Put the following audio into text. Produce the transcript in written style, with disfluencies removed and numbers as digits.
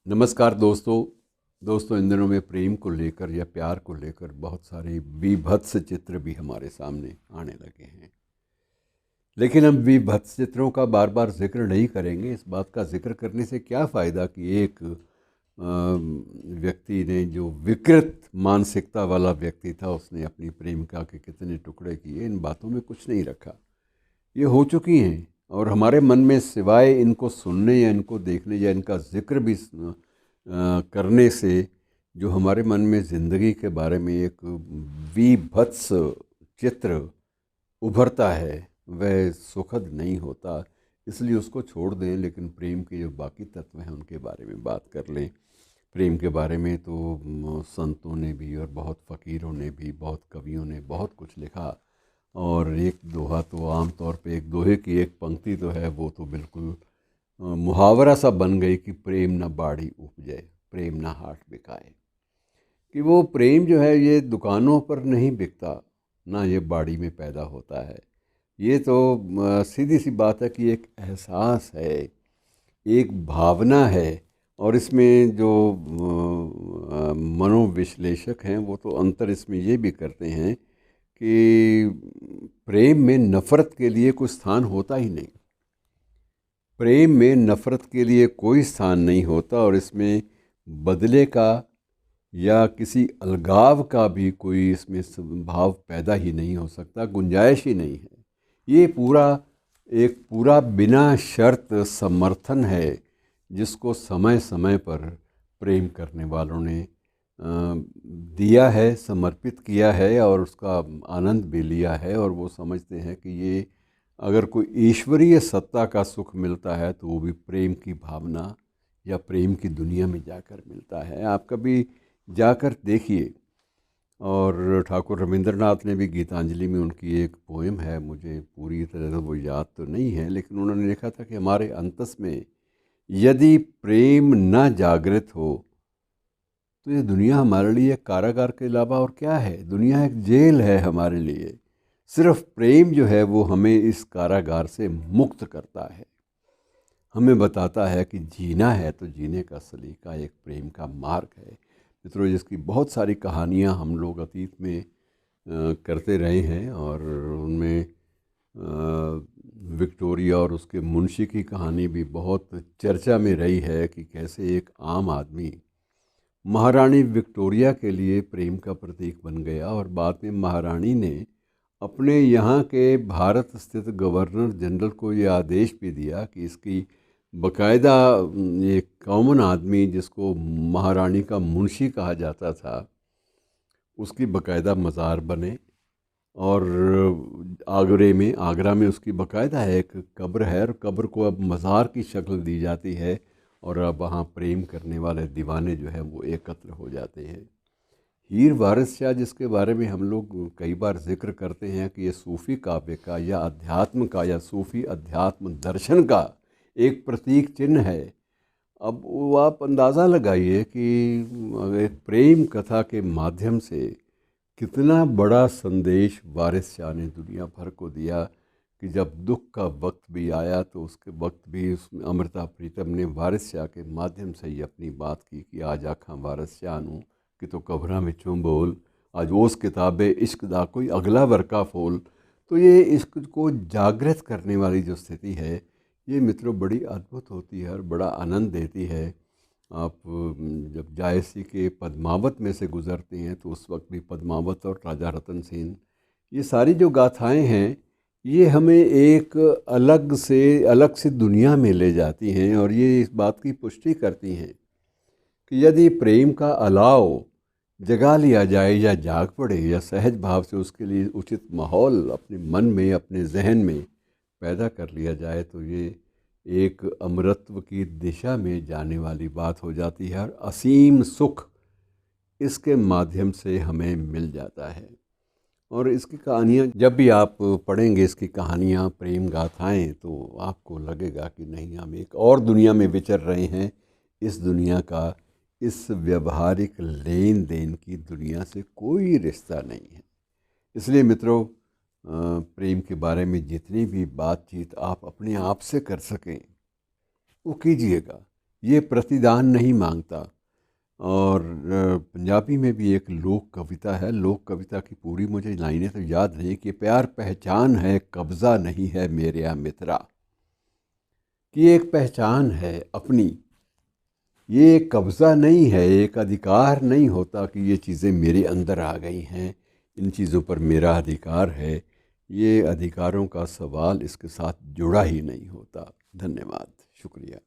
नमस्कार दोस्तों इन दिनों में प्रेम को लेकर या प्यार को लेकर बहुत सारे बीभत्स चित्र भी हमारे सामने आने लगे हैं। लेकिन हम विभत्स चित्रों का बार बार जिक्र नहीं करेंगे। इस बात का जिक्र करने से क्या फ़ायदा कि एक व्यक्ति ने, जो विकृत मानसिकता वाला व्यक्ति था, उसने अपनी प्रेमिका के कितने टुकड़े किए। इन बातों में कुछ नहीं रखा, ये हो चुकी हैं। और हमारे मन में सिवाय इनको सुनने या इनको देखने या इनका जिक्र भी करने से जो हमारे मन में ज़िंदगी के बारे में एक विभत्स चित्र उभरता है, वह सुखद नहीं होता। इसलिए उसको छोड़ दें, लेकिन प्रेम के जो बाकी तत्व हैं उनके बारे में बात कर लें। प्रेम के बारे में तो संतों ने भी और बहुत फ़कीरों ने भी, बहुत कवियों ने बहुत कुछ लिखा। और एक दोहा तो आम तौर पे, एक दोहे की एक पंक्ति तो है, वो तो बिल्कुल मुहावरा सा बन गई कि प्रेम न बाड़ी उपजे, प्रेम न हाट बिकाए। कि वो प्रेम जो है ये दुकानों पर नहीं बिकता, ना ये बाड़ी में पैदा होता है। ये तो सीधी सी बात है कि एक एहसास है, एक भावना है। और इसमें जो मनोविश्लेषक हैं वो तो अंतर इसमें ये भी करते हैं कि प्रेम में नफ़रत के लिए कोई स्थान होता ही नहीं। प्रेम में नफ़रत के लिए कोई स्थान नहीं होता, और इसमें बदले का या किसी अलगाव का भी कोई इसमें भाव पैदा ही नहीं हो सकता, गुंजाइश ही नहीं है। ये पूरा बिना शर्त समर्थन है, जिसको समय समय पर प्रेम करने वालों ने दिया है, समर्पित किया है और उसका आनंद भी लिया है। और वो समझते हैं कि ये अगर कोई ईश्वरीय सत्ता का सुख मिलता है तो वो भी प्रेम की भावना या प्रेम की दुनिया में जाकर मिलता है। आप कभी जाकर देखिए। और ठाकुर रविंद्रनाथ ने भी गीतांजलि में, उनकी एक पोएम है, मुझे पूरी तरह से वो याद तो नहीं है, लेकिन उन्होंने लिखा था कि हमारे अंतस में यदि प्रेम न जागृत हो तो ये दुनिया हमारे लिए एक कारागार के अलावा और क्या है। दुनिया एक जेल है हमारे लिए। सिर्फ प्रेम जो है वो हमें इस कारागार से मुक्त करता है, हमें बताता है कि जीना है तो जीने का सलीका एक प्रेम का मार्ग है। मित्रों, जिसकी बहुत सारी कहानियाँ हम लोग अतीत में करते रहे हैं, और उनमें विक्टोरिया और उसके मुंशी की कहानी भी बहुत चर्चा में रही है कि कैसे एक आम आदमी महारानी विक्टोरिया के लिए प्रेम का प्रतीक बन गया। और बाद में महारानी ने अपने यहाँ के भारत स्थित गवर्नर जनरल को ये आदेश भी दिया कि इसकी बकायदा, एक कॉमन आदमी जिसको महारानी का मुंशी कहा जाता था, उसकी बकायदा मज़ार बने। और आगरा में उसकी बकायदा है एक कब्र है, और कब्र को अब मज़ार की शक्ल दी जाती है। और अब वहाँ प्रेम करने वाले दीवाने जो हैं वो एकत्र हो जाते हैं। हीर वारिस शाह, जिसके बारे में हम लोग कई बार जिक्र करते हैं कि ये सूफ़ी काव्य का या अध्यात्म का या सूफ़ी अध्यात्म दर्शन का एक प्रतीक चिन्ह है। अब वो आप अंदाज़ा लगाइए कि एक प्रेम कथा के माध्यम से कितना बड़ा संदेश वारिस शाह ने दुनिया भर को दिया कि जब दुख का वक्त भी आया तो उसके वक्त भी उसमें अमृता प्रीतम ने वारिस शाह के माध्यम से ही अपनी बात की कि आज आखा वारिस शाह नूं कि तो कब्रां विचों बोल, आज उस किताबे इश्क दा कोई अगला वर्का फोल। तो ये इश्क को जागृत करने वाली जो स्थिति है, ये मित्रों बड़ी अद्भुत होती है और बड़ा आनंद देती है। आप जब जायसी के पद्मावत में से गुज़रते हैं तो उस वक्त भी पद्मावत और राजा रतन सेन, ये सारी जो गाथाएं हैं, ये हमें एक अलग से दुनिया में ले जाती हैं। और ये इस बात की पुष्टि करती हैं कि यदि प्रेम का अलाव जगा लिया जाए या जाग पड़े या सहज भाव से उसके लिए उचित माहौल अपने मन में, अपने जहन में पैदा कर लिया जाए, तो ये एक अमरत्व की दिशा में जाने वाली बात हो जाती है। और असीम सुख इसके माध्यम से हमें मिल जाता है। और इसकी कहानियाँ जब भी आप पढ़ेंगे, इसकी कहानियाँ, प्रेम गाथाएं, तो आपको लगेगा कि नहीं, हम एक और दुनिया में विचर रहे हैं। इस दुनिया का, इस व्यवहारिक लेन देन की दुनिया से कोई रिश्ता नहीं है। इसलिए मित्रों, प्रेम के बारे में जितनी भी बातचीत आप अपने आप से कर सकें वो कीजिएगा। ये प्रतिदान नहीं मांगता। और पंजाबी में भी एक लोक कविता है, लोक कविता की पूरी मुझे लाइनें तो याद नहीं, कि प्यार पहचान है कब्ज़ा नहीं है मेरे या मित्रा, कि एक पहचान है अपनी, ये एक कब्ज़ा नहीं है, एक अधिकार नहीं होता कि ये चीज़ें मेरे अंदर आ गई हैं, इन चीज़ों पर मेरा अधिकार है। ये अधिकारों का सवाल इसके साथ जुड़ा ही नहीं होता। धन्यवाद, शुक्रिया।